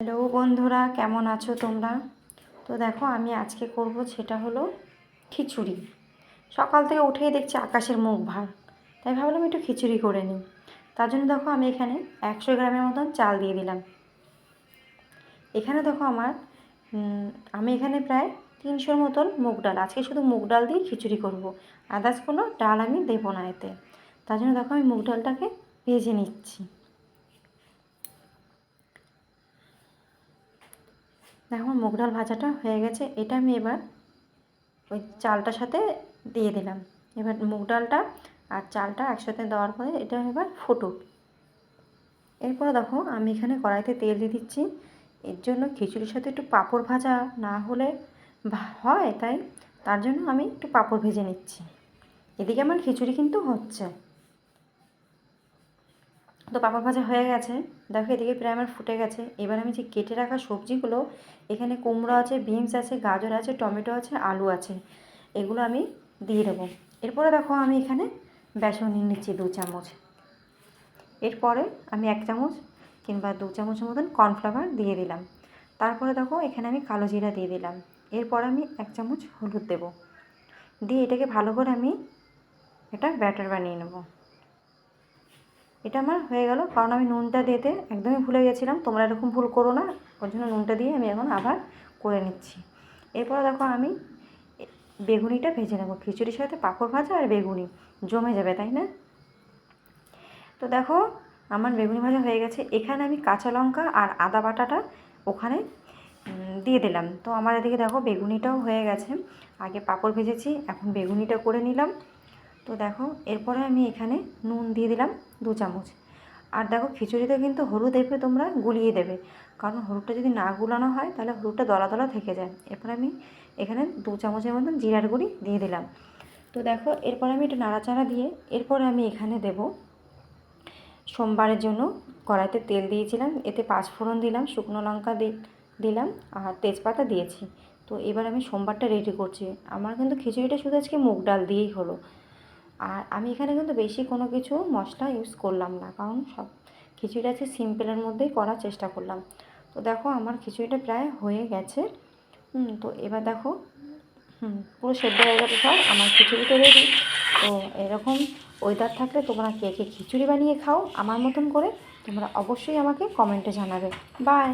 Hello বন্ধুরা, কেমন আছো তোমরা? তো দেখো আমি আজকে করব সেটা হলো খিচুড়ি। সকাল থেকে উঠেই দেখছি আকাশের মুখ ভার, তাই ভাবলাম একটু খিচুড়ি করে নিই। তার জন্য দেখো আমি এখানে 100 গ্রামের মতন চাল দিয়ে দিলাম। এখানে দেখো আমি এখানে প্রায় 300 মতন মুগ ডাল, আজকে শুধু মুগ ডাল দিয়ে খিচুড়ি করব। আদার্স কোনো ডাল আমি দেবো না এতে। তার জন্য দেখো আমি মুগ ডালটাকে ভেজে নিচ্ছি। দেখো মুগ ডাল ভাজাটা হয়ে গেছে, এটা আমি এবার ওই চালটার সাথে দিয়ে দিলাম। এবার মুগ ডালটা আর চালটা একসাথে দেওয়ার পরে এটা এবার ফুটুক। এরপরে দেখো আমি এখানে কড়াইতে তেল দিয়ে দিচ্ছি। এর জন্য খিচুড়ির সাথে একটু পাঁপড় ভাজা না হলে হয়, তার জন্য আমি একটু পাঁপড় ভেজে নিচ্ছি। এদিকে আমার খিচুড়ি কিন্তু হচ্ছে। তো পাঁপড় ভাজা হয়ে গেছে, দেখো এদিকে প্রায় আমার ফুটে গেছে। এবার আমি যে কেটে রাখা সবজিগুলো, এখানে কুমড়ো আছে, বিনস আছে, গাজর আছে, টমেটো আছে, আলু আছে, এগুলো আমি দিয়ে দেবো। এরপরে দেখো আমি এখানে বেসন নিয়ে নিচ্ছি 2 চামচ। এরপরে আমি 1 চামচ কিংবা 2 চামচের মতন কর্নফ্লাওয়ার দিয়ে দিলাম। তারপরে দেখো এখানে আমি কালো জিরা দিয়ে দিলাম। এরপর আমি 1 চামচ হলুদ দেবো, দিয়ে এটাকে ভালো করে আমি একটা ব্যাটার বানিয়ে নেব। এটা আমার হয়ে গেল, কারণ আমি নুনটা দিতে একদমই ভুলে গেছিলাম। তোমরা এরকম ভুল করো না, ওর জন্য নুনটা দিয়ে আমি এখন আবার করে নিচ্ছি। এরপরে দেখো আমি বেগুনিটা ভেজে নেব। খিচুড়ির সাথে পাঁপড় ভাজা আর বেগুনি জমে যাবে, তাই না? তো দেখো আমার বেগুনি ভাজা হয়ে গেছে। এখানে আমি কাঁচা লঙ্কা আর আদা বাটাটা ওখানে দিয়ে দিলাম। তো আমার এদিকে দেখো বেগুনিটাও হয়ে গেছে। আগে পাঁপড় ভেজেছি, এখন বেগুনিটা করে নিলাম। তো দেখো এরপরে আমি এখানে নুন দিয়ে দিলাম 2 চামচ। আর দেখো খিচুড়িতে কিন্তু হলুদ এরপরে তোমরা গুলিয়ে দেবে, কারণ হলুদটা যদি না গুলানো হয় তাহলে হলুদটা দলা দলা থেকে যায়। এরপর আমি এখানে 2 চামচের মতন জিরার গুঁড়ি দিয়ে দিলাম। তো দেখো এরপর আমি একটু নাড়াচাড়া দিয়ে এরপরে আমি এখানে দেব সোমবারের জন্য কড়াইতে তেল দিয়েছিলাম, এতে 5 ফোড়ন দিলাম, শুকনো লঙ্কা দিলাম আর তেজপাতা দিয়েছি। তো এবার আমি সোমবারটা রেডি করছি। আমার কিন্তু খিচুড়িটা শুধু আজকে মুগ ডাল দিয়েই হলো। আর আমি এখানে কিন্তু বেশি কোনো কিছু মশলা ইউজ করলাম না, কারণ সব খিচুড়িটা আছে সিম্পলের মধ্যেই করার চেষ্টা করলাম। তো দেখো আমার খিচুড়িটা প্রায় হয়ে গেছে। তো এবার দেখো পুরো সেদ্ধ হয়ে গেছে সব, আমার খিচুড়িটা রেডি। তো এরকম ওয়েদার থাকলে তোমরা কে কে খিচুড়ি বানিয়ে খাও আমার মতন করে, তোমরা অবশ্যই আমাকে কমেন্টে জানাবে। বাই।